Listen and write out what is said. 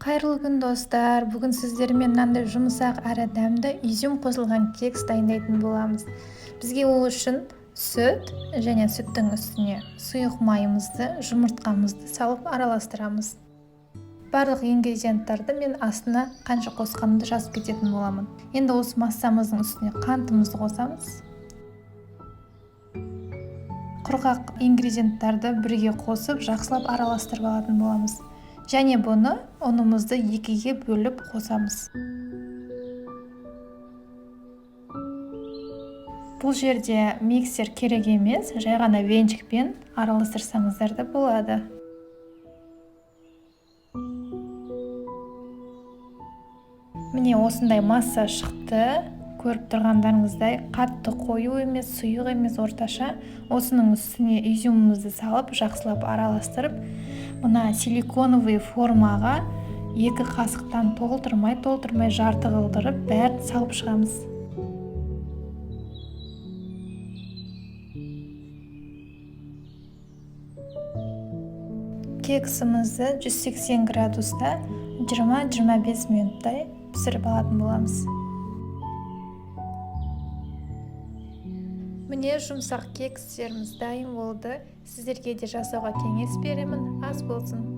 Қайырлы күн достар. Бүгін сіздермен мынандай жұмсақ әрі дәмді изюм қосылған кекс дайындайтын боламыз. Бізге ол үшін сүт және сүттің үстіне сұйық майымызды, жұмыртқамызды салып араластырамыз. Барлық ингредиенттарды мен астына қанша қосқанымды жазып кететін боламын. Енді осы массамыздың үстіне қантымызды қосамыз. Құрғақ ингредиенттарды бірге қосып, жақсылап араластырып алатын боламыз. Және бұны ұнымызды екіге бөліп қосамыз. Бұл жерде миксер керек емес, жай ғана венчикпен араластырсаңыздар да болады. Міне осындай масса шықты. Көріп тұрғандарыңыздай қатты қою емес, сұйық емес, орташа. Осының үстіне изюмымызды салып, жақсылап араластырып, мына силиконовый формаға 2 қасықтан толтырмай жарты қылдырып бәрін салып шығамыз. Кексімізді 180 градуста 20-25 минуттай пісіріп алатын боламыз. Міне жұмсақ кекстеріміз дайын болды. Сіздерге де жасауға кеңес беремін. Ас болсын.